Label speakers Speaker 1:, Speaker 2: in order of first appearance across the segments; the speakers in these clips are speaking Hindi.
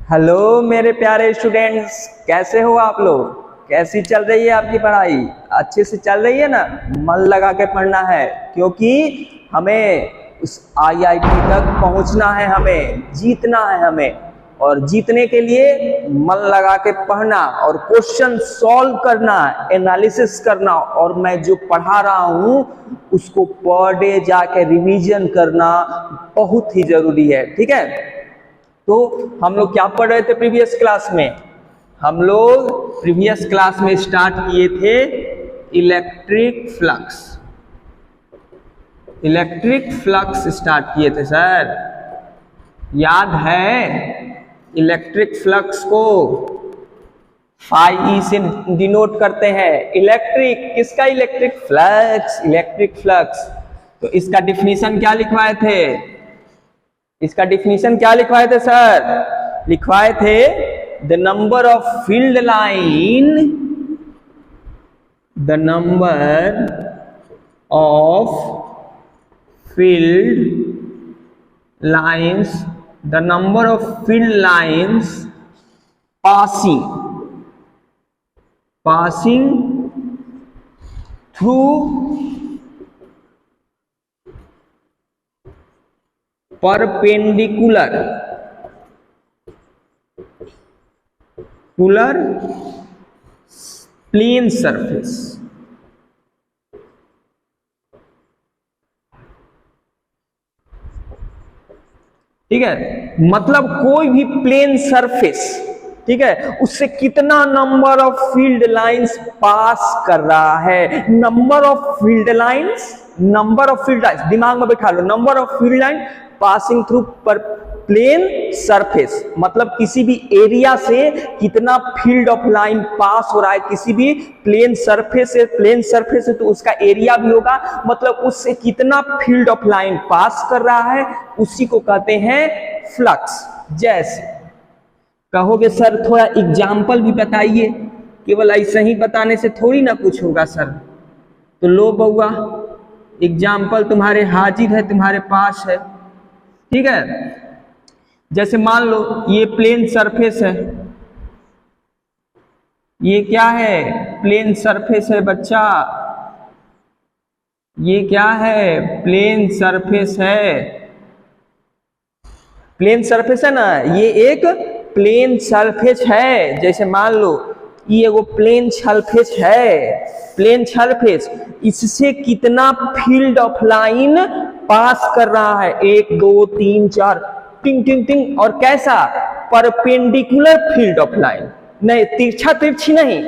Speaker 1: हेलो मेरे प्यारे स्टूडेंट्स, कैसे हो आप लोग? कैसी चल रही है आपकी पढ़ाई? अच्छे से चल रही है ना? मन लगा के पढ़ना है, क्योंकि हमें उस आईआईटी तक पहुंचना है, हमें जीतना है हमें। और जीतने के लिए मन लगा के पढ़ना और क्वेश्चन सॉल्व करना, एनालिसिस करना, और मैं जो पढ़ा रहा हूं उसको पर डे जाके रिवीजन करना बहुत ही जरूरी है। ठीक है, तो हम लोग क्या पढ़ रहे थे प्रीवियस क्लास में? हम लोग प्रीवियस क्लास में स्टार्ट किए थे electric flux. Electric flux start किए थे सर, याद है? इलेक्ट्रिक फ्लक्स को फाई से डिनोट करते हैं। इलेक्ट्रिक किसका? Electric flux, electric flux. तो इसका डिफिनीशन क्या लिखवाए थे? इसका डिफिनीशन क्या लिखवाए थे सर? लिखवाए थे the number of field line, the number of field lines, the number of field lines passing through perpendicular plane surface. ठीक है, मतलब कोई भी प्लेन सरफेस, ठीक है, उससे कितना नंबर ऑफ फील्ड लाइंस पास कर रहा है। Number of field lines, number of field lines दिमाग में बैठा लो। Number of field line passing through पर प्लेन सरफेस, मतलब किसी भी एरिया से कितना फील्ड ऑफ लाइन पास हो रहा है, किसी भी प्लेन सरफेस से। प्लेन सरफेस है तो उसका एरिया भी होगा, मतलब उससे कितना फील्ड ऑफ लाइन पास कर रहा है, उसी को कहते हैं फ्लक्स। जैसे कहोगे सर थोड़ा एग्जाम्पल भी बताइए, केवल ऐसे ही बताने से थोड़ी ना कुछ होगा सर। तो लो बउआ, एग्जाम्पल तुम्हारे हाजिर है, तुम्हारे पास है। ठीक है, जैसे मान लो ये प्लेन सरफेस है, ये क्या है? प्लेन सरफेस है बच्चा। ये क्या है? प्लेन सरफेस है। प्लेन सरफेस है ना, ये एक प्लेन सरफेस है। जैसे मान लो ये वो प्लेन सरफेस है, प्लेन सरफेस, इससे कितना फील्ड ऑफ लाइन पास कर रहा है? 1 2 3 4 टिंग टिंग टिंग। और कैसा? परपेंडिकुलर फील्ड ऑफ लाइन, नहीं तिरछा तिरछी नहीं।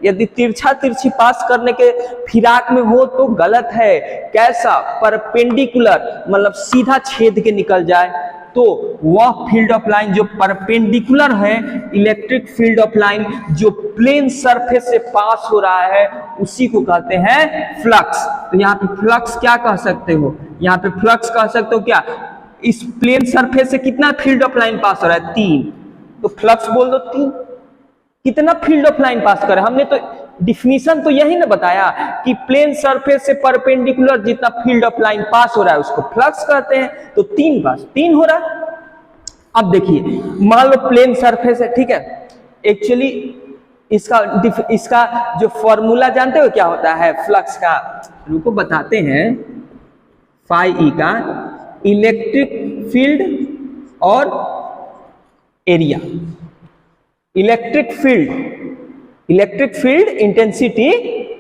Speaker 1: यदि तिरछा तिरछी पास करने के फिराक में हो तो गलत है। कैसा? परपेंडिकुलर, मतलब सीधा छेद के निकल जाए, तो वह फील्ड ऑफ लाइन जो परपेंडिकुलर है, इलेक्ट्रिक फील्ड ऑफ लाइन जो प्लेन सरफेस से पास हो रहा है, उसी को कहते हैं फ्लक्स। तो यहाँ पे फ्लक्स क्या कह सकते हो? यहाँ पे फ्लक्स कह सकते हो क्या? इस प्लेन सरफेस से कितना फील्ड ऑफ लाइन पास हो रहा है? 3। तो फ्लक्स बोल दो 3। कितना फील्ड ऑफ लाइन पास कर? हमने तो डिफिनीशन तो यही ना बताया कि प्लेन सरफेस से परपेंडिकुलर जितना फील्ड ऑफ लाइन पास हो रहा है उसको फ्लक्स कहते हैं। तो 3 पास 3 हो रहा है। अब देखिए, मान लो प्लेन सरफेस है, ठीक है। एक्चुअली इसका जो फॉर्मूला जानते हो क्या होता है फ्लक्स का? रुको बताते हैं। फाई ई का इलेक्ट्रिक फील्ड और एरिया। इलेक्ट्रिक फील्ड इंटेंसिटी,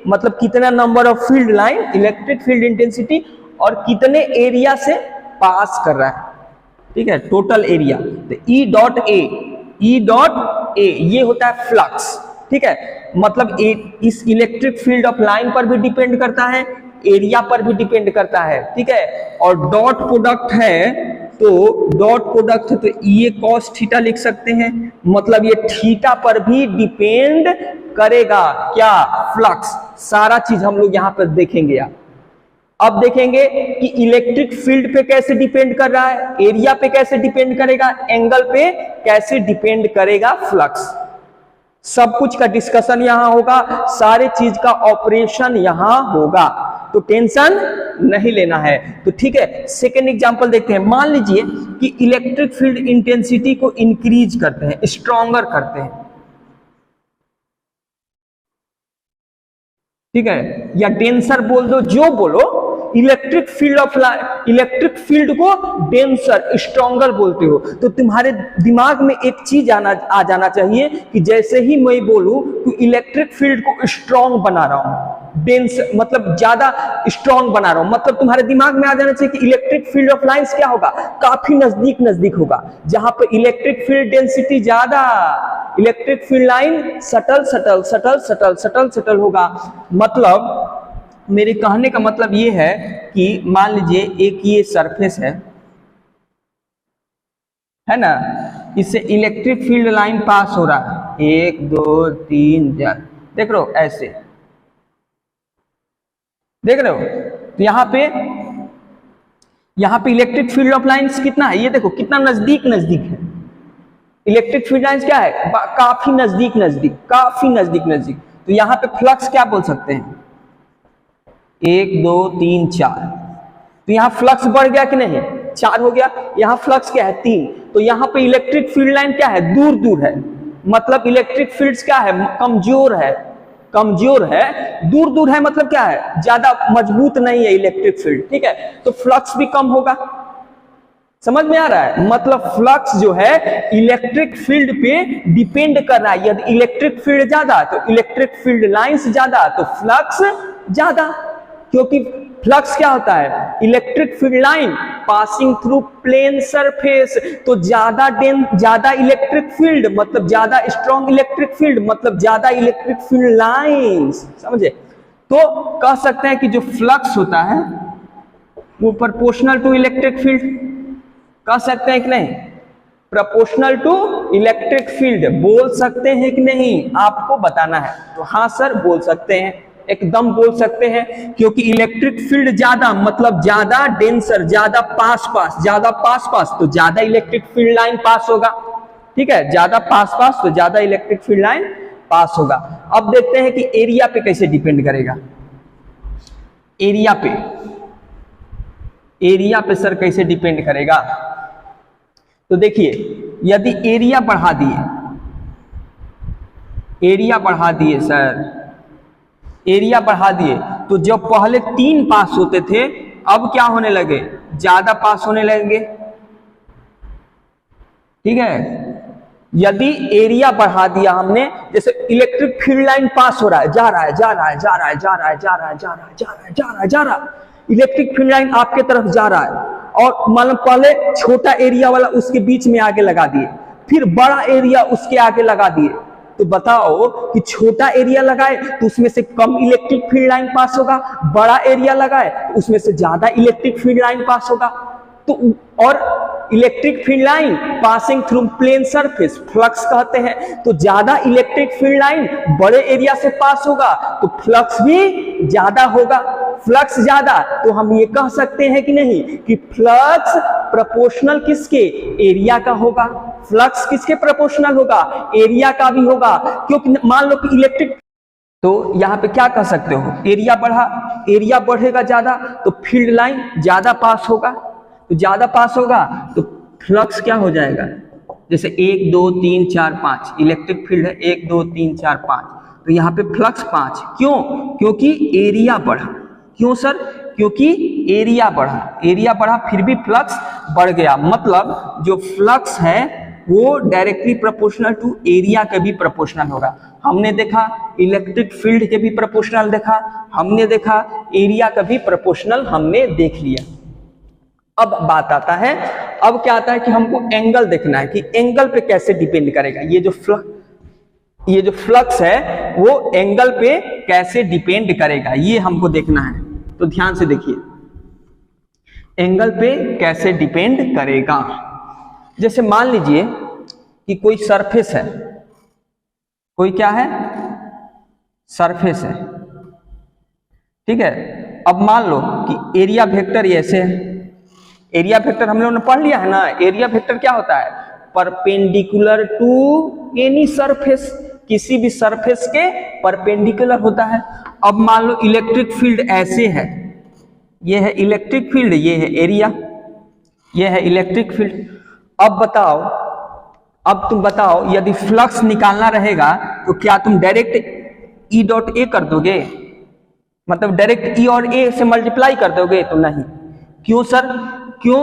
Speaker 1: मतलब कितना number of field line electric field intensity और कितने एरिया से पास कर रहा है। ठीक है, टोटल एरिया। तो ई डॉट ए ये होता है फ्लक्स। ठीक है, मतलब इस इलेक्ट्रिक फील्ड ऑफ लाइन पर भी डिपेंड करता है, एरिया पर भी डिपेंड करता है। ठीक है, और डॉट प्रोडक्ट है, तो डॉट प्रोडक्ट है तो ये कॉस थीटा लिख सकते हैं, मतलब ये थीटा पर भी डिपेंड करेगा। क्या? फ्लक्स। सारा चीज हम लोग यहां पर देखेंगे। अब देखेंगे कि इलेक्ट्रिक फील्ड पे कैसे डिपेंड कर रहा है, एरिया पे कैसे डिपेंड करेगा, एंगल पे कैसे डिपेंड करेगा फ्लक्स। सब कुछ का डिस्कशन यहां होगा, सारे चीज का ऑपरेशन यहां होगा। तो टेंशन नहीं लेना है। तो ठीक है, सेकेंड एग्जांपल देखते हैं। मान लीजिए कि इलेक्ट्रिक फील्ड इंटेंसिटी को इंक्रीज करते हैं, स्ट्रॉन्गर करते हैं, ठीक है, या डेंसर बोल दो, जो बोलो, इलेक्ट्रिक इलेक्ट्रिक फील्ड को डेंसर स्ट्रॉन्गर बोलते हो, तो तुम्हारे दिमाग में एक चीज आ जाना चाहिए कि जैसे ही मैं बोलूं कि इलेक्ट्रिक फील्ड को स्ट्रॉन्ग बना रहा हूं, डेंस मतलब ज्यादा स्ट्रॉन्ग बना रहा हूं, मतलब तुम्हारे दिमाग में आ जाना चाहिए कि इलेक्ट्रिक फील्ड ऑफ लाइंस क्या होगा, काफी नजदीक नजदीक होगा, जहां पर इलेक्ट्रिक फील्ड डेंसिटी ज्यादा, electric field line subtle subtle subtle subtle subtle subtle होगा। मतलब मेरे कहने का मतलब ये है कि मान लीजिए एक ये सरफेस है ना, इससे इलेक्ट्रिक फील्ड लाइन पास हो रहा है, 1 2 3 4, देख रहे हो ऐसे, देख रहे हो, तो यहाँ पे इलेक्ट्रिक फील्ड ऑफ लाइंस कितना है, ये देखो कितना नजदीक नजदीक है। इलेक्ट्रिक फील्ड लाइंस क्या है, काफी नजदीक नजदीक, काफी नजदीक नजदीक। तो यहाँ पे फ्लक्स क्या बोल सकते हैं, 1 2 3 4, तो यहाँ फ्लक्स बढ़ गया कि नहीं, 4 हो गया, यहाँ फ्लक्स क्या है 3, तो यहाँ पे इलेक्ट्रिक फील्ड लाइन क्या है, दूर दूर है, मतलब इलेक्ट्रिक फील्ड्स क्या है, कमजोर है, कमजोर है, दूर दूर है, मतलब क्या है, ज्यादा मजबूत नहीं है इलेक्ट्रिक फील्ड, ठीक है, तो फ्लक्स भी कम होगा। समझ में आ रहा है, मतलब फ्लक्स जो है इलेक्ट्रिक फील्ड पे डिपेंड कर रहा है, यदि इलेक्ट्रिक फील्ड ज्यादा तो इलेक्ट्रिक फील्ड लाइंस ज्यादा तो फ्लक्स ज्यादा, क्योंकि फ्लक्स क्या होता है, electric field line passing through plane surface, तो ज्यादा इलेक्ट्रिक फील्ड मतलब ज्यादा स्ट्रॉन्ग इलेक्ट्रिक फील्ड मतलब ज्यादा इलेक्ट्रिक फील्ड लाइंस, समझे। तो कह सकते हैं कि जो फ्लक्स होता है वो प्रोपोर्शनल टू इलेक्ट्रिक फील्ड, कह सकते हैं कि नहीं, प्रोपोर्शनल टू इलेक्ट्रिक फील्ड बोल सकते हैं कि नहीं, आपको बताना है। तो हाँ सर बोल सकते हैं, एकदम बोल सकते हैं, क्योंकि इलेक्ट्रिक फील्ड ज्यादा मतलब ज्यादा डेंसर, ज्यादा पास पास, तो ज्यादा इलेक्ट्रिक फील्ड लाइन पास होगा, ठीक है, ज्यादा पास पास तो ज्यादा इलेक्ट्रिक फील्ड लाइन पास होगा। अब देखते हैं कि एरिया पे कैसे डिपेंड करेगा, एरिया पे सर कैसे डिपेंड करेगा। तो देखिए, यदि एरिया बढ़ा दिए सर, एरिया बढ़ा दिए, तो जब पहले 3 पास होते थे अब क्या होने लगे, ज्यादा पास होने लगेंगे, ठीक है। यदि एरिया बढ़ा दिया हमने, जैसे इलेक्ट्रिक फील्ड लाइन पास हो रहा है, जा रहा है, इलेक्ट्रिक फील्ड लाइन आपके तरफ जा रहा है, और मतलब पहले छोटा एरिया वाला उसके बीच में आगे लगा दिए, फिर बड़ा एरिया उसके आगे लगा दिए, तो बताओ कि छोटा एरिया लगाए तो उसमें से कम इलेक्ट्रिक फील्ड लाइन पास होगा, बड़ा एरिया लगाए तो उसमें से ज्यादा इलेक्ट्रिक फील्ड लाइन पास होगा। तो और electric field line passing through plane surface flux कहते हैं, तो ज्यादा इलेक्ट्रिक फील्ड लाइन बड़े एरिया से पास होगा तो फ्लक्स भी ज्यादा होगा। फ्लक्स ज्यादा तो हम ये कह सकते हैं कि नहीं कि फ्लक्स प्रोपोर्शनल किसके, एरिया का होगा। फ्लक्स किसके प्रोपोर्शनल होगा, एरिया का भी होगा, क्योंकि मान लो कि इलेक्ट्रिक, तो यहां पे क्या कह सकते हो, एरिया बढ़ेगा ज्यादा तो फील्ड लाइन ज्यादा पास होगा, तो ज्यादा पास होगा तो फ्लक्स क्या हो जाएगा, जैसे 1 2 3 4 5 इलेक्ट्रिक फील्ड है, 1 2 3 4 5, तो यहाँ पे फ्लक्स 5, क्यों, क्योंकि एरिया बढ़ा। क्यों सर, क्योंकि एरिया बढ़ा फिर भी फ्लक्स बढ़ गया, मतलब जो फ्लक्स है वो डायरेक्टली प्रोपोर्शनल टू एरिया के भी प्रोपोर्शनल होगा। हमने देखा इलेक्ट्रिक फील्ड के भी प्रोपोर्शनल देखा, हमने देखा एरिया का भी प्रोपोर्शनल हमने देख लिया। अब बात आता है, अब क्या आता है कि हमको एंगल देखना है कि एंगल पे कैसे डिपेंड करेगा, ये जो फ्लक्स है वो एंगल पे कैसे डिपेंड करेगा, ये हमको देखना है। तो ध्यान से देखिए, एंगल पे कैसे डिपेंड करेगा। जैसे मान लीजिए कि कोई सरफेस है, कोई क्या है, सरफेस है, ठीक है। अब मान लो कि एरिया वेक्टर ऐसे है, एरिया वेक्टर हम लोगों ने पढ़ लिया है ना, एरिया वेक्टर क्या होता है, परपेंडिकुलर टू एनी सरफेस, किसी भी सरफेस के परपेंडिकुलर होता है। अब मान लो इलेक्ट्रिक फील्ड ऐसे है, ये है इलेक्ट्रिक फील्ड, ये है एरिया, ये है इलेक्ट्रिक फील्ड। अब बताओ, अब तुम बताओ, यदि फ्लक्स निकालना रहेगा तो क्या तुम डायरेक्ट ई डॉट ए कर दोगे, मतलब डायरेक्ट ई और ए से मल्टीप्लाई कर दोगे? तो नहीं। क्यों सर? क्यों?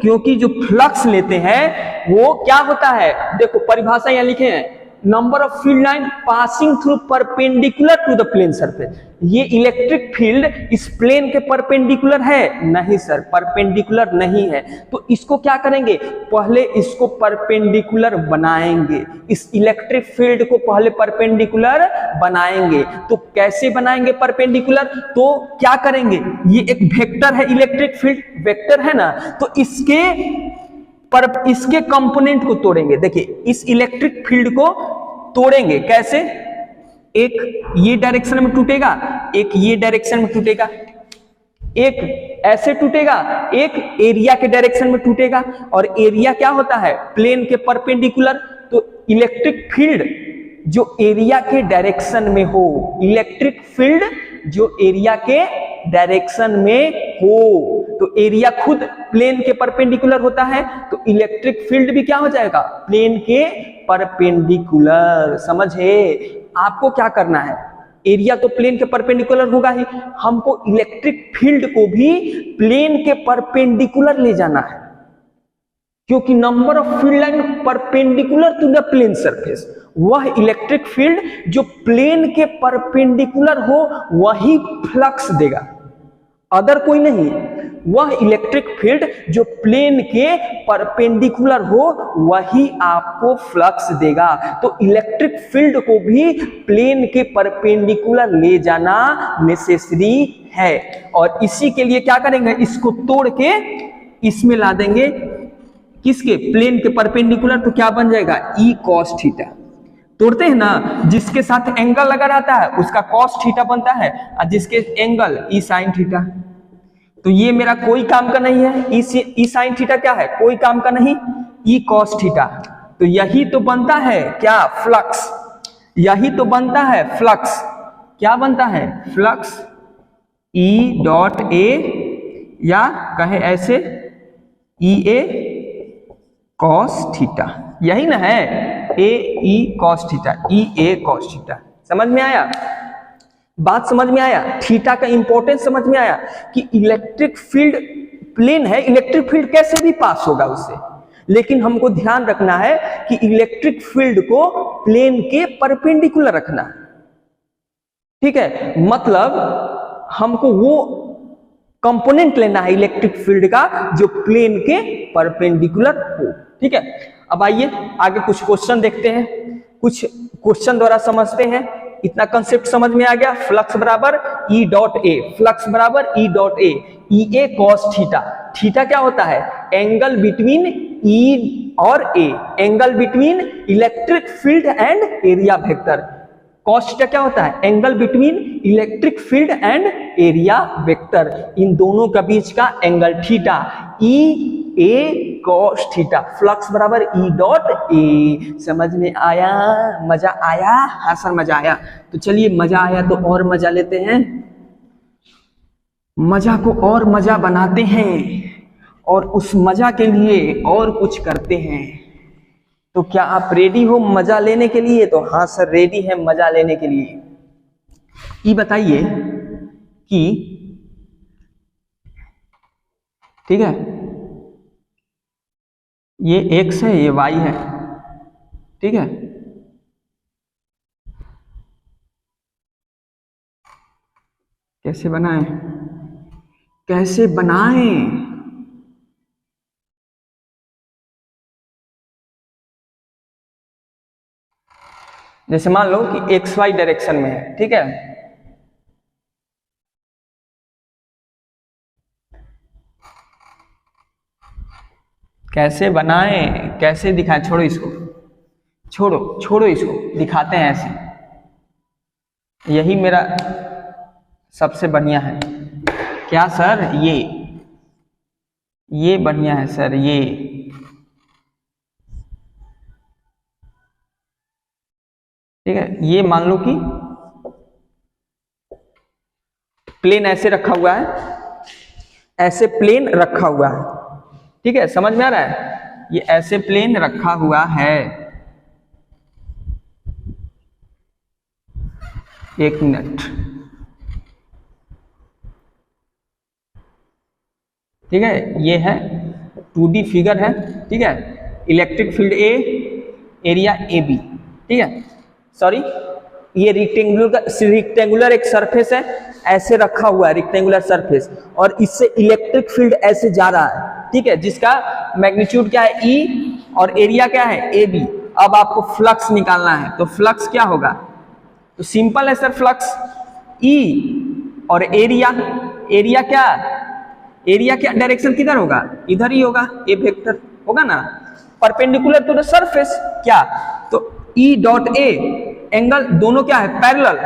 Speaker 1: क्योंकि जो फ्लक्स लेते हैं वो क्या होता है, देखो परिभाषा यहां लिखे हैं, number of field line passing through perpendicular to the plane surface. ये इलेक्ट्रिक फील्ड इस प्लेन के परपेंडिकुलर है? नहीं सर, परपेंडिकुलर नहीं है। तो इसको क्या करेंगे, पहले इसको परपेंडिकुलर बनाएंगे, इस इलेक्ट्रिक फील्ड को पहले परपेंडिकुलर बनाएंगे। तो कैसे बनाएंगे परपेंडिकुलर? तो क्या करेंगे, ये एक वेक्टर है, इलेक्ट्रिक फील्ड वेक्टर है ना, तो इसके कंपोनेंट को तोड़ेंगे। देखिए इस इलेक्ट्रिक फील्ड को तोड़ेंगे कैसे, एक ये डायरेक्शन में टूटेगा, एक ये डायरेक्शन में टूटेगा, एक ऐसे टूटेगा, एक एरिया के डायरेक्शन में टूटेगा। और एरिया क्या होता है, प्लेन के परपेंडिकुलर। तो इलेक्ट्रिक फील्ड जो एरिया के डायरेक्शन में हो, इलेक्ट्रिक फील्ड जो एरिया के डायरेक्शन में हो, तो एरिया खुद प्लेन के परपेंडिकुलर होता है, तो इलेक्ट्रिक फील्ड भी क्या हो जाएगा, प्लेन के परपेंडिकुलर। समझे? आपको क्या करना है, एरिया तो प्लेन के परपेंडिकुलर होगा ही, हमको इलेक्ट्रिक फील्ड को भी प्लेन के परपेंडिकुलर ले जाना है, क्योंकि number of field line perpendicular to the plane surface, वह इलेक्ट्रिक फील्ड जो प्लेन के परपेंडिकुलर हो वही फ्लक्स देगा, अदर कोई नहीं। वह इलेक्ट्रिक फील्ड जो प्लेन के परपेंडिकुलर हो वही आपको फ्लक्स देगा। तो इलेक्ट्रिक फील्ड को भी प्लेन के परपेंडिकुलर ले जाना नेसेसरी है। और इसी के लिए क्या करेंगे, इसको तोड़ के इसमें ला देंगे, किसके, प्लेन के परपेंडिकुलर। तो क्या बन जाएगा, ई कॉस थीटा। तोड़ते हैं ना, जिसके साथ एंगल लगा रहता है उसका कॉस थीटा बनता है, और जिसके एंगल ई साइन थीटा। तो ये मेरा कोई काम का नहीं है, ई साइन थीटा क्या है, कोई काम का नहीं, ई कॉस थीटा। तो यही तो बनता है क्या, फ्लक्स। यही तो बनता है फ्लक्स। क्या बनता है, फ्लक्स ई डॉट ए, या कहे ऐसे ई ए कॉस थीटा, यही ना है, ए E cos theta, E A cos theta. समझ में आया बात, समझ में आया, थीटा का इंपॉर्टेंस समझ में आया कि इलेक्ट्रिक फील्ड प्लेन है, इलेक्ट्रिक फील्ड कैसे भी पास होगा उससे, लेकिन हमको ध्यान रखना है कि इलेक्ट्रिक फील्ड को प्लेन के परपेंडिकुलर रखना, ठीक है। मतलब हमको वो कंपोनेंट लेना है इलेक्ट्रिक फील्ड का जो प्लेन के परपेंडिकुलर हो, ठीक है। अब आइए आगे कुछ क्वेश्चन देखते हैं, कुछ क्वेश्चन द्वारा समझते हैं। इतना कंसेप्ट समझ में आ गया, फ्लक्स बराबर ई डॉट ए, फ्लक्स बराबर E dot A, E A cos theta. Theta क्या होता है, एंगल बिटवीन ई और A, angle between electric field and area vector. Cos theta क्या होता है, angle between electric field and area vector, इन दोनों का बीच का angle theta, E A cos theta. Flux बराबर ई डॉट ए। समझ में आया, मजा आया? हाँ सर मजा आया। तो चलिए मजा आया तो और मजा लेते हैं, मजा को और मजा बनाते हैं, और उस मजा के लिए और कुछ करते हैं। तो क्या आप रेडी हो मजा लेने के लिए? तो हाँ सर रेडी है मजा लेने के लिए। ये बताइए कि, ठीक है, ये x है, ये y है, ठीक है। कैसे बनाएं, कैसे बनाएं? जैसे मान लो कि XY डायरेक्शन में है, ठीक है, कैसे बनाएं, कैसे दिखाएं? छोड़ो इसको, छोड़ो इसको, दिखाते हैं ऐसे। यही मेरा सबसे बढ़िया है। क्या सर, ये बढ़िया है सर, ये ठीक है। ये मान लो कि प्लेन ऐसे रखा हुआ है, ऐसे प्लेन रखा हुआ है, ठीक है, समझ में आ रहा है, ये ऐसे प्लेन रखा हुआ है। एक मिनट, ठीक है, ये है 2D फिगर है, ठीक है, electric field A, area A B, ठीक है, सॉरी ये रेक्टेंगुलर एक सरफेस है, ऐसे रखा हुआ है रेक्टेंगुलर सरफेस, और इससे इलेक्ट्रिक फील्ड ऐसे जा रहा है, ठीक है, जिसका मैग्नीट्यूड क्या है ई और एरिया क्या है ए बी। अब आपको फ्लक्स निकालना है, तो फ्लक्स क्या होगा, तो सिंपल है सर, फ्लक्स ई और एरिया, एरिया क्या, एरिया क्या डायरेक्शन किधर होगा, इधर ही होगा, ए वेक्टर होगा ना, परपेंडिकुलर टू द सरफेस, क्या, तो ई डॉट ए, एंगल दोनों क्या है पैरेलल,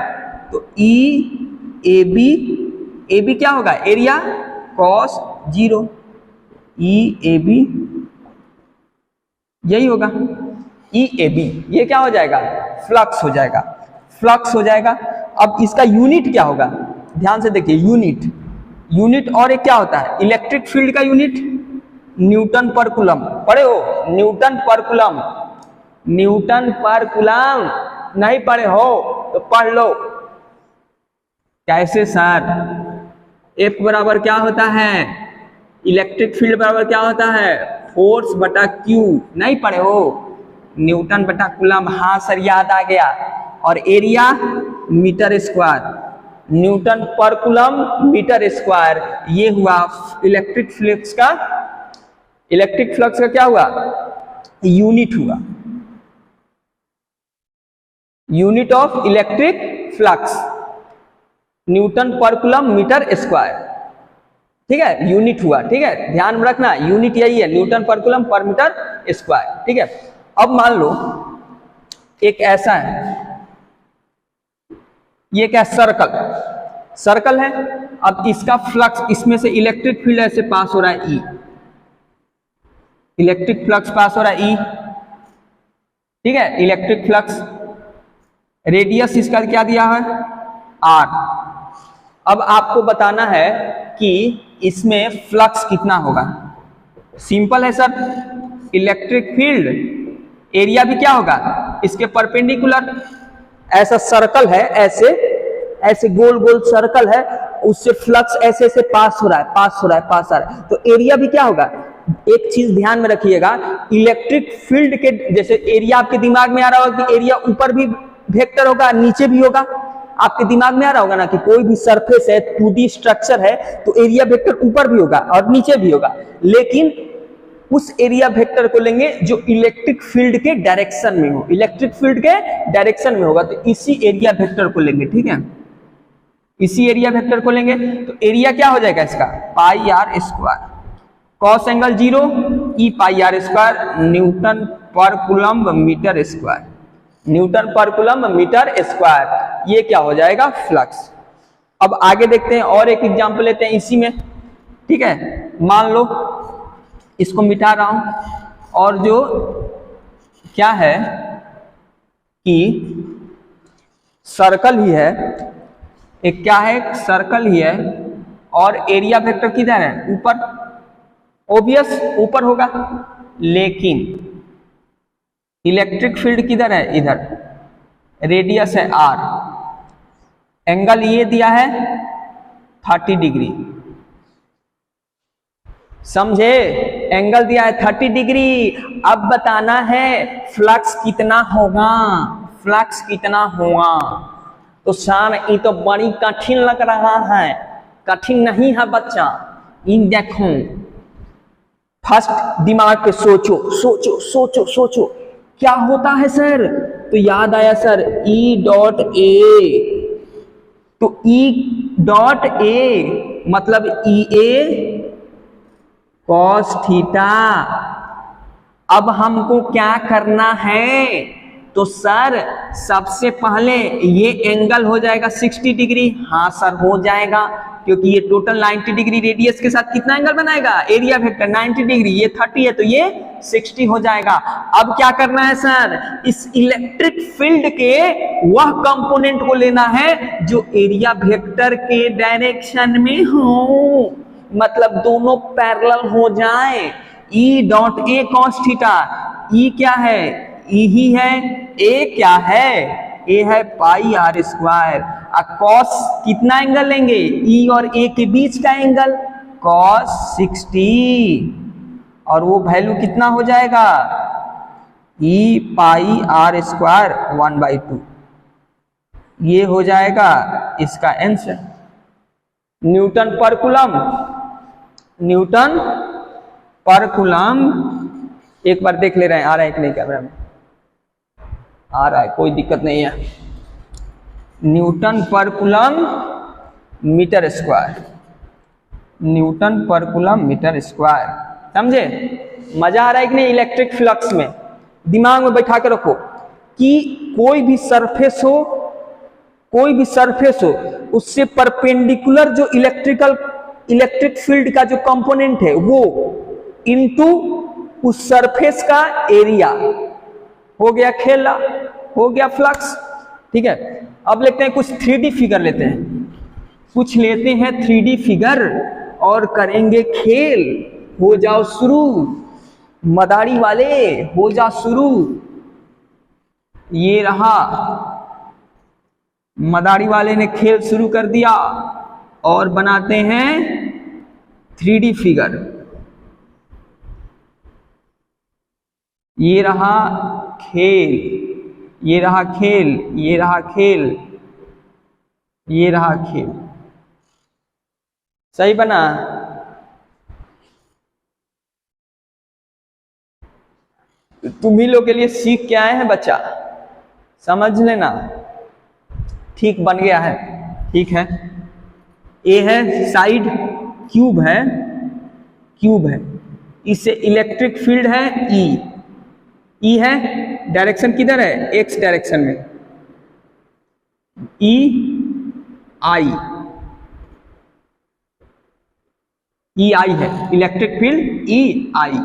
Speaker 1: तो ई ए बी क्या होगा, area cos 0, E A B यही होगा, ई ए बी, ये क्या हो जाएगा, फ्लक्स हो जाएगा, फ्लक्स हो जाएगा। अब इसका यूनिट क्या होगा, ध्यान से देखिए, यूनिट और एक क्या होता है, इलेक्ट्रिक फील्ड का यूनिट न्यूटन पर कूलम, पढ़े हो, न्यूटन पर कूलम, न्यूटन पर कूलम नहीं पढ़े हो तो पढ़ लो। कैसे सर, एफ बराबर क्या होता है, इलेक्ट्रिक फील्ड बराबर क्या होता है, फोर्स बटा क्यू, नहीं पढ़े हो, न्यूटन बटा कूलम, हाँ सर याद आ गया, और एरिया मीटर स्क्वायर, न्यूटन पर कूलम मीटर स्क्वायर, ये हुआ इलेक्ट्रिक फ्लक्स का क्या हुआ, यूनिट हुआ, unit of electric flux Newton पर कूलम मीटर स्क्वायर, ठीक है, यूनिट हुआ, ठीक है, ध्यान में रखना, यूनिट यही है, न्यूटन पर कूलम पर मीटर स्क्वायर, ठीक है। अब मान लो एक ऐसा है, ये क्या सर्कल है, अब इसका फ्लक्स, इसमें से इलेक्ट्रिक फील्ड ऐसे पास हो रहा है, ई, इलेक्ट्रिक फ्लक्स पास हो रहा है ई, ठीक है, इलेक्ट्रिक फ्लक्स, रेडियस इसका क्या दिया है आर। अब आपको बताना है कि इसमें फ्लक्स कितना होगा, सिंपल है सर, इलेक्ट्रिक फील्ड एरिया भी क्या होगा इसके परपेंडिकुलर, ऐसा सर्कल है, ऐसे गोल गोल सर्कल है, उससे फ्लक्स ऐसे ऐसे पास आ रहा है, तो एरिया भी क्या होगा, एक चीज ध्यान में रखिएगा, इलेक्ट्रिक फील्ड के जैसे एरिया आपके दिमाग में आ रहा होगा कि एरिया ऊपर भी वेक्टर होगा नीचे भी होगा, आपके दिमाग में आ रहा होगा ना कि कोई भी सरफेस है 2D स्ट्रक्चर है तो एरिया वेक्टर ऊपर भी होगा और नीचे भी होगा, लेकिन उस एरिया वेक्टर को लेंगे जो इलेक्ट्रिक फील्ड के डायरेक्शन में हो, इलेक्ट्रिक फील्ड के डायरेक्शन में होगा, तो इसी एरिया वेक्टर को लेंगे, ठीक है, इसी एरिया वेक्टर को लेंगे, तो एरिया क्या हो जाएगा इसका pi r square, cos angle 0 E pi r square, newton per coulomb metre square, newton per coulomb metre square, ये क्या हो जाएगा फ्लक्स। अब आगे देखते हैं और एक एग्जांपल लेते हैं इसी में, ठीक है, मान लो इसको मिटा रहा हूं, और जो क्या है कि सर्कल ही है, एक क्या है सर्कल ही है, और एरिया वेक्टर किधर है ऊपर, ओबियस ऊपर होगा, लेकिन इलेक्ट्रिक फील्ड किधर है इधर, रेडियस है आर, एंगल ये दिया है 30 डिग्री, समझे, एंगल दिया है 30 डिग्री। अब बताना है फ्लक्स कितना होगा, फ्लक्स कितना होगा, तो सर ये तो बड़ी कठिन लग रहा है, कठिन नहीं है बच्चा, इन देखो फर्स्ट दिमाग पे सोचो सोचो सोचो सोचो क्या होता है सर, तो याद आया सर ई डॉट ए, तो ई डॉट ए मतलब ई ए कॉस थीटा। अब हमको क्या करना है, तो सर सबसे पहले ये एंगल हो जाएगा 60 डिग्री, हाँ सर हो जाएगा, क्योंकि ये टोटल 90 डिग्री रेडियस के साथ कितना एंगल बनाएगा, एरिया वेक्टर 90 डिग्री, ये 30 है तो ये 60 हो जाएगा। अब क्या करना है सर, इस इलेक्ट्रिक फील्ड के वह कंपोनेंट को लेना है जो एरिया वेक्टर के डायरेक्शन में हो, मतलब दोनों पैरेलल हो जाएं। E dot A cos theta, E क्या है, ई ही है, ए क्या है, ए है पाई आर स्क्वायर। कॉस कितना एंगल लेंगे, ई और ए के बीच का एंगल कॉस 60, और वो वैल्यू कितना हो जाएगा, ई पाई आर स्क्वायर 1/2। ये हो जाएगा इसका आंसर। न्यूटन पर कूलम, न्यूटन पर कूलम, एक बार देख ले रहे हैं आ रहा है कि नहीं कैमरा में, आ रहा है, कोई दिक्कत नहीं है। न्यूटन पर कूलम मीटर स्क्वायर, न्यूटन पर कूलम मीटर स्क्वायर, समझे। मजा आ रहा है कि नहीं। इलेक्ट्रिक फ्लक्स में दिमाग में बैठा के रखो कि कोई भी सरफेस हो, कोई भी सरफेस हो, उससे परपेंडिकुलर जो इलेक्ट्रिक फील्ड का जो कंपोनेंट है वो इनटू उस सरफेस का एरिया, हो गया खेला, हो गया फ्लक्स। ठीक है, अब लेते हैं कुछ 3D फिगर लेते हैं, कुछ लेते हैं 3D फिगर और करेंगे खेल। हो जाओ शुरू मदारी वाले, हो जा शुरू। ये रहा, मदारी वाले ने खेल शुरू कर दिया और बनाते हैं 3D फिगर। ये रहा खेल, ये रहा खेल, ये रहा खेल, ये रहा खेल। सही बना। तुम्ही लोग के लिए सीख के आए हैं बच्चा, समझ लेना। ठीक बन गया है, ठीक है। ए है साइड, क्यूब है, क्यूब है, इससे इलेक्ट्रिक फील्ड है ई, ई है, डायरेक्शन किधर है, एक्स डायरेक्शन में, ई आई, ई आई है इलेक्ट्रिक फील्ड, ई आई,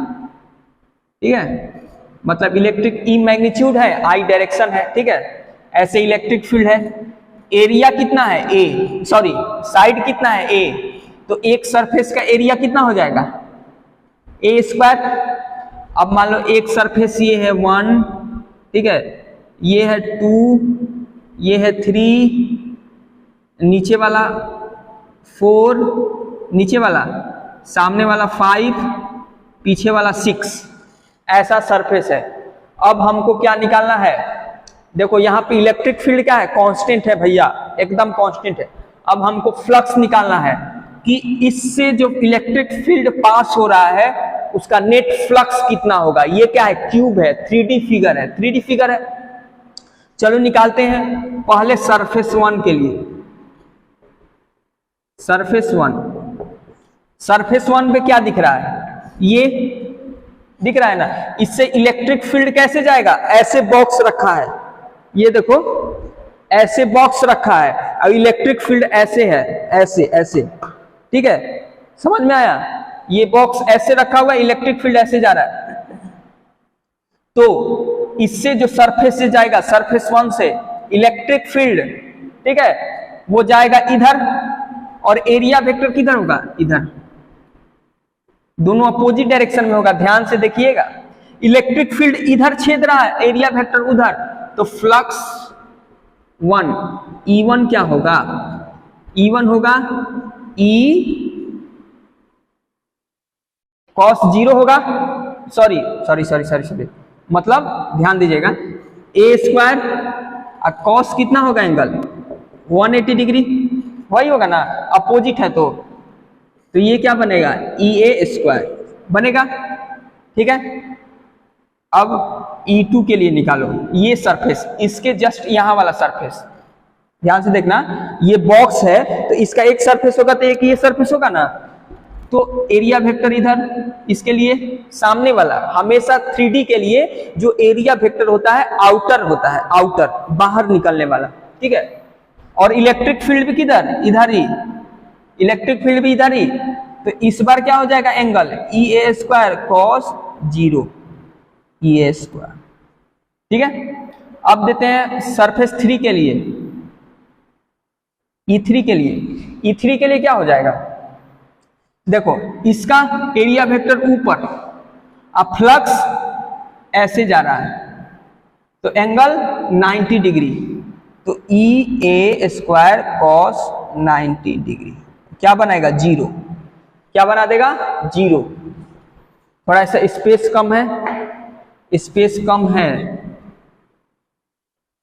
Speaker 1: ठीक है। मतलब इलेक्ट्रिक ई मैग्नीट्यूड है, आई डायरेक्शन है, ठीक है। ऐसे इलेक्ट्रिक फील्ड है। एरिया कितना है, ए, सॉरी साइड कितना है, ए, तो एक सरफेस का एरिया कितना हो जाएगा, ए स्क्वायर। अब मान लो एक सरफेस ये है 1, ठीक है, ये है 2, ये है 3, नीचे वाला 4, नीचे वाला, सामने वाला 5, पीछे वाला 6, ऐसा सरफेस है। अब हमको क्या निकालना है, देखो यहाँ पे इलेक्ट्रिक फील्ड क्या है, कांस्टेंट है भैया, एकदम कांस्टेंट है। अब हमको फ्लक्स निकालना है कि इससे जो इलेक्ट्रिक फील्ड पास हो रहा है उसका नेट फ्लक्स कितना होगा। ये क्या है, क्यूब है, 3D फिगर है, 3D फिगर है। चलो निकालते हैं। पहले सरफेस 1 के लिए, सरफेस 1, सरफेस 1 पे क्या दिख रहा है, ये दिख रहा है ना। इससे इलेक्ट्रिक फील्ड कैसे जाएगा, ऐसे बॉक्स रखा है, ये देखो ऐसे बॉक्स रखा है, और इलेक्ट्रिक फील्ड ऐसे है, ऐसे ऐसे, ठीक है, समझ में आया। ये बॉक्स ऐसे रखा हुआ है, इलेक्ट्रिक फील्ड ऐसे जा रहा है। तो इससे जो सरफेस से जाएगा, सरफेस 1 से इलेक्ट्रिक फील्ड, ठीक है, वो जाएगा इधर, और एरिया वेक्टर किधर होगा, इधर, दोनों अपोजिट डायरेक्शन में होगा। ध्यान से देखिएगा, इलेक्ट्रिक फील्ड इधर छेद रहा है, एरिया वेक्टर उधर, तो फ्लक्स 1 E1 क्या होगा, E1 होगा E cos 0 होगा, सॉरी, मतलब ध्यान दीजिएगा, ए स्क्वायर और cos कितना होगा एंगल 180 डिग्री, वही होगा ना, अपोजिट है तो ये क्या बनेगा, EA स्क्वायर बनेगा, ठीक है। अब E2 के लिए निकालो, ये सरफेस, इसके जस्ट यहां वाला सरफेस, ध्यान से देखना, ये बॉक्स है तो इसका एक सरफेस होगा तो एक ये सरफेस होगा ना, तो एरिया वेक्टर इधर, इसके लिए सामने वाला, हमेशा 3D के लिए जो एरिया वेक्टर होता है आउटर होता है, आउटर, बाहर निकलने वाला, ठीक है। और इलेक्ट्रिक फील्ड भी किधर, इधर ही, इलेक्ट्रिक फील्ड भी इधर ही, तो इस बार क्या हो जाएगा angle EA square cos 0 EA square, ठीक है। अब देते हैं सरफेस 3 के लिए, E3 के लिए, E3 के लिए क्या हो जाएगा, देखो इसका एरिया वेक्टर ऊपर, अब फ्लक्स ऐसे जा रहा है तो एंगल 90 डिग्री, तो ई ए स्क्वायर कॉस 90 डिग्री क्या बनाएगा? जीरो। क्या बना देगा? जीरो। थोड़ा सा स्पेस कम है, स्पेस कम है,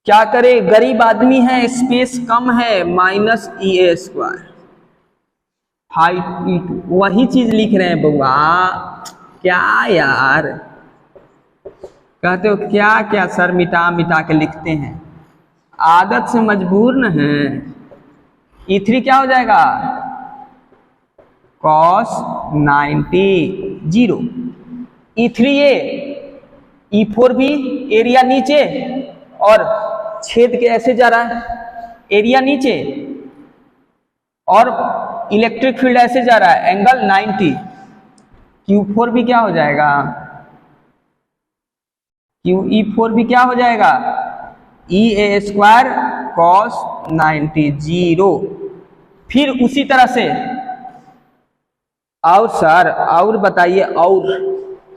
Speaker 1: क्या करे, गरीब आदमी है, स्पेस कम है, माइनस ई ए स्क्वायर 5E2 वही चीज लिख रहे हैं बउआ। क्या यार कहते हो, क्या क्या सर मिटा मिटा के लिखते हैं, आदत से मजबूर न है। E3 क्या हो जाएगा? cos 90 zero. E3A, E4 भी एरिया नीचे और छेद के ऐसे जा रहा है, एरिया नीचे और इलेक्ट्रिक फील्ड ऐसे जा रहा है, एंगल 90। Q4 भी क्या हो जाएगा? QE4 भी क्या हो जाएगा? ई ए स्क्वायर कॉस 90 जीरो। फिर उसी तरह से और सर और बताइए,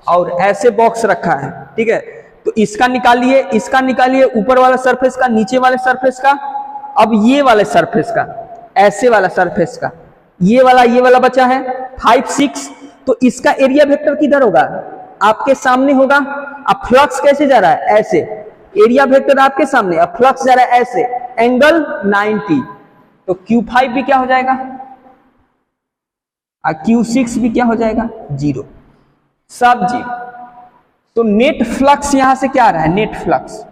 Speaker 1: और ऐसे बॉक्स रखा है, ठीक है, तो इसका निकालिए, इसका निकालिए, ऊपर वाला सरफेस का, नीचे वाले सरफेस का, अब ये वाले सरफेस का, ऐसे वाला सरफेस का, ये वाला बचा है 5 6, तो इसका एरिया वेक्टर किधर होगा? आपके सामने होगा। अब फ्लक्स कैसे जा रहा है? ऐसे, एरिया वेक्टर आपके सामने, अब फ्लक्स जा रहा है ऐसे, एंगल 90, तो Q5 भी क्या हो जाएगा और Q6 भी क्या हो जाएगा? जीरो, सब जीरो। तो नेट फ्लक्स यहां से क्या आ रहा है? नेट फ्लक्स,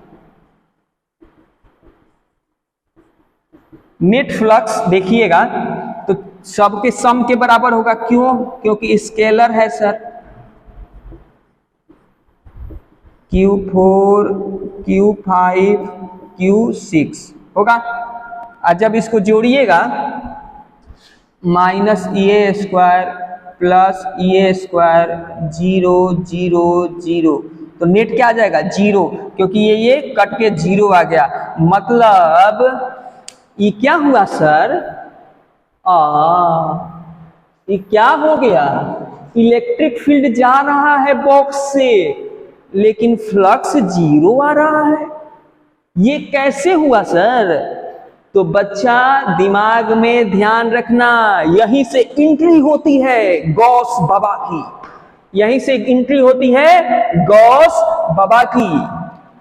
Speaker 1: नेट फ्लक्स देखिएगा तो सबके सम के बराबर होगा। क्यों? क्योंकि स्केलर है सर, Q4 Q5 Q6 होगा। और जब इसको जोड़िएगा माइनस ई ए स्क्वायर प्लस ई ए स्क्वायर जीरो जीरो जीरो, तो नेट क्या आ जाएगा? जीरो, क्योंकि ये कट के जीरो आ गया। मतलब ये क्या हुआ सर? ये क्या हो गया? इलेक्ट्रिक फील्ड जा रहा है बॉक्स से लेकिन फ्लक्स जीरो आ रहा है, ये कैसे हुआ सर? तो बच्चा दिमाग में ध्यान रखना, यहीं से एंट्री होती है गॉस बाबा की, यहीं से एंट्री होती है गॉस बाबा की,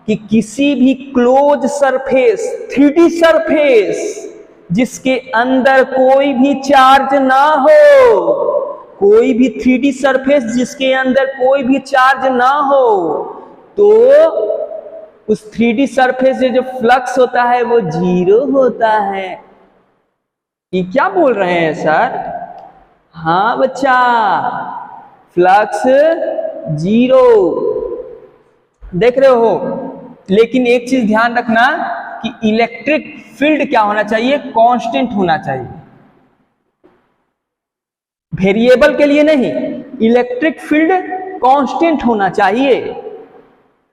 Speaker 1: कि किसी भी क्लोज सरफेस, 3D सरफेस जिसके अंदर कोई भी चार्ज ना हो, कोई भी 3D सरफेस जिसके अंदर कोई भी चार्ज ना हो, तो उस 3D सरफेस से जो फ्लक्स होता है वो जीरो होता है। ये क्या बोल रहे हैं सर? हाँ बच्चा, फ्लक्स जीरो, देख रहे हो। लेकिन एक चीज ध्यान रखना कि इलेक्ट्रिक फील्ड क्या होना चाहिए? कांस्टेंट होना चाहिए, वेरिएबल के लिए नहीं, इलेक्ट्रिक फील्ड कांस्टेंट होना चाहिए,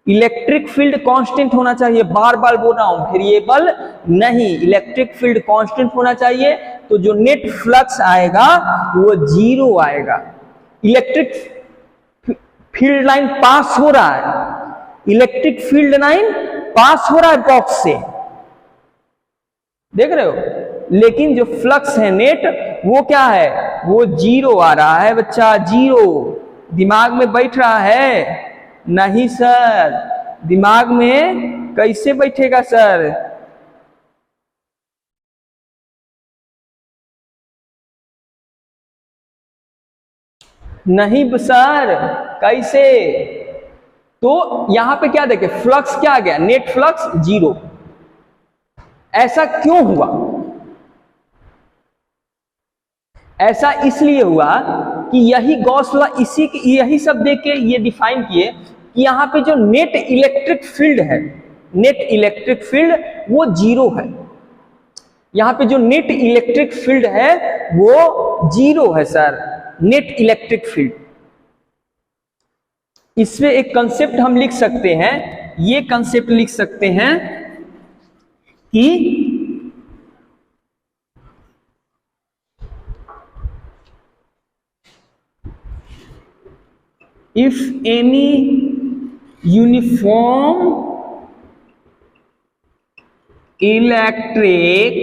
Speaker 1: इलेक्ट्रिक फील्ड कांस्टेंट होना चाहिए। बार बार बोल रहा हूं, वेरिएबल नहीं, इलेक्ट्रिक फील्ड कांस्टेंट होना चाहिए। तो जो नेट फ्लक्स आएगा वो जीरो आएगा। इलेक्ट्रिक फील्ड लाइन पास हो रहा है, इलेक्ट्रिक फील्ड लाइन पास हो रहा है बॉक्स से, देख रहे हो, लेकिन जो फ्लक्स है नेट वो क्या है? वो जीरो आ रहा है बच्चा, जीरो। दिमाग में बैठ रहा है? नहीं सर, दिमाग में कैसे बैठेगा सर? नहीं सर, कैसे? तो यहां पे क्या देखे, फ्लक्स क्या आ गया? Net flux zero. ऐसा क्यों हुआ? ऐसा इसलिए हुआ कि यही गॉस लॉ, इसी यही सब देख के ये डिफाइन किए कि यहां पे जो नेट इलेक्ट्रिक फील्ड है, नेट इलेक्ट्रिक फील्ड वो जीरो है। यहां पे जो नेट इलेक्ट्रिक फील्ड है वो जीरो है सर, नेट इलेक्ट्रिक फील्ड। इसमें एक कंसेप्ट हम लिख सकते हैं, ये कंसेप्ट लिख सकते हैं कि if any uniform electric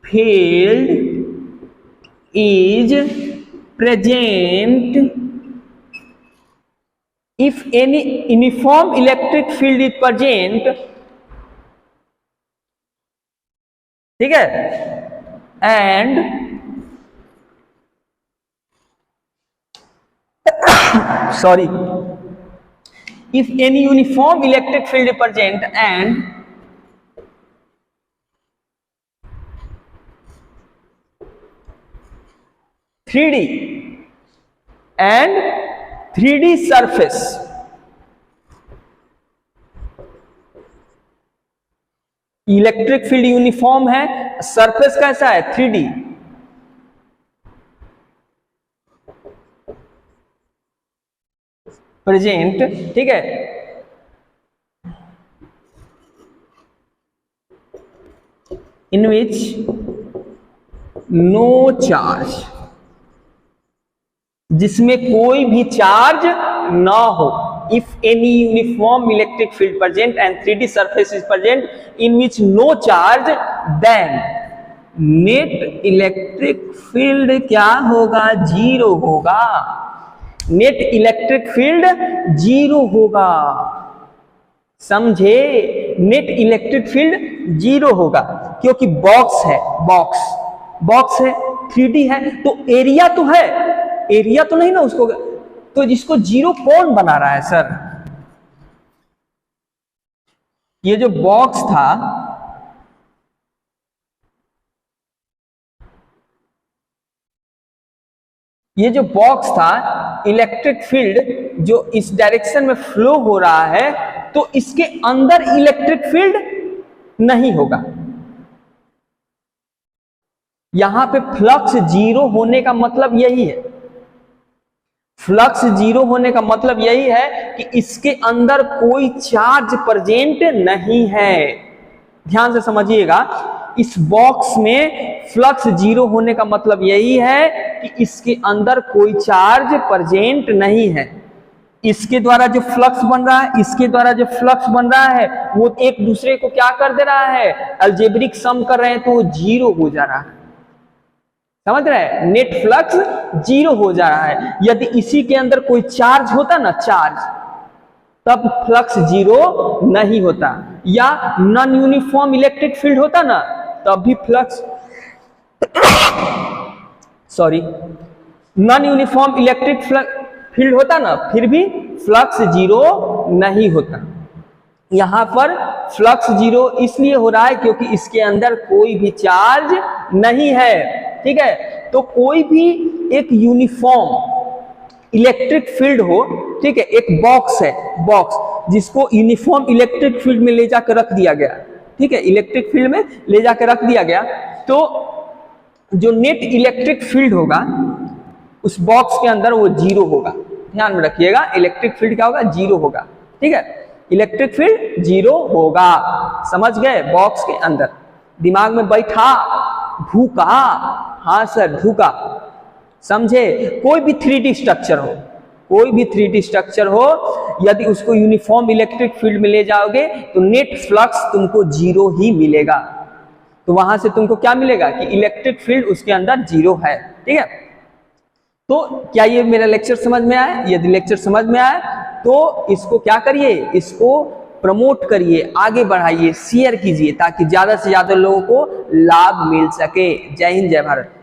Speaker 1: field is present, if any uniform electric field is present, ठीक है, and sorry, if any uniform electric field is present and and 3D surface electric field uniform है, सरफेस कैसा है 3D, प्रेजेंट, ठीक है, इन विच नो चार्ज, जिसमें कोई भी चार्ज ना हो, if any uniform electric field present and 3D surface is present in which no charge, then net electric field क्या होगा, जीरो होगा, नेट इलेक्ट्रिक फील्ड जीरो होगा, समझे, नेट इलेक्ट्रिक फील्ड जीरो होगा, क्योंकि बॉक्स है, बॉक्स है, 3D है, तो एरिया तो है, एरिया तो नहीं ना उसको, तो जिसको जीरो कौन बना रहा है सर, ये जो बॉक्स था, ये जो बॉक्स था, इलेक्ट्रिक फील्ड जो इस डायरेक्शन में फ्लो हो रहा है, तो इसके अंदर इलेक्ट्रिक फील्ड नहीं होगा, यहां पे फ्लक्स जीरो होने का मतलब यही है, फ्लक्स जीरो होने का मतलब यही है कि इसके अंदर कोई चार्ज प्रेजेंट नहीं है, ध्यान से समझिएगा, इस बॉक्स में फ्लक्स जीरो होने का मतलब यही है कि इसके अंदर कोई चार्ज प्रेजेंट नहीं है, इसके द्वारा जो फ्लक्स बन रहा है, इसके द्वारा जो फ्लक्स बन रहा है, वो एक दूसरे को क्या कर दे रहा है, अलजेब्रिक सम कर रहे हैं, तो वो जीरो हो जा रहा है, समझ रहे हैं, नेट फ्लक्स जीरो हो जा रहा है, यदि इसी के अंदर कोई चार्ज होता ना, चार्ज, तब फ्लक्स जीरो नहीं होता, या नॉन यूनिफॉर्म इलेक्ट्रिक फील्ड होता ना, तब भी flux sorry non uniform electric field होता ना, फिर भी फ्लक्स जीरो नहीं होता, यहां पर फ्लक्स जीरो इसलिए हो रहा है क्योंकि इसके अंदर कोई भी चार्ज नहीं है, ठीक है, तो कोई भी एक यूनिफॉर्म इलेक्ट्रिक फील्ड हो, ठीक है, एक बॉक्स है, बॉक्स जिसको यूनिफॉर्म इलेक्ट्रिक फील्ड में ले जाकर रख दिया गया, ठीक है, इलेक्ट्रिक फील्ड में ले जाकर रख दिया गया, तो जो नेट इलेक्ट्रिक फील्ड होगा उस बॉक्स के अंदर वो जीरो होगा, ध्यान में रखिएगा, इलेक्ट्रिक फील्ड क्या होगा, जीरो होगा, ठीक है, इलेक्ट्रिक फील्ड जीरो होगा, समझ गए, बॉक्स के अंदर, दिमाग में बैठा, भूखा, हाँ सर भूखा, समझे, कोई भी 3D स्ट्रक्चर हो, कोई भी 3D स्ट्रक्चर हो, यदि उसको यूनिफॉर्म इलेक्ट्रिक फील्ड में ले जाओगे तो नेट फ्लक्स तुमको जीरो ही मिलेगा, तो वहां से तुमको क्या मिलेगा कि इलेक्ट्रिक फील्ड उसके अंदर जीरो है, ठीक है, तो क्या ये मेरा लेक्चर समझ में आया, यदि लेक्चर समझ में आया तो इसको क्या करिए, इसको प्रमोट करिए, आगे बढ़ाइए, शेयर कीजिए, ताकि ज्यादा से ज्यादा लोगों को लाभ मिल सके। जय हिंद, जय भारत।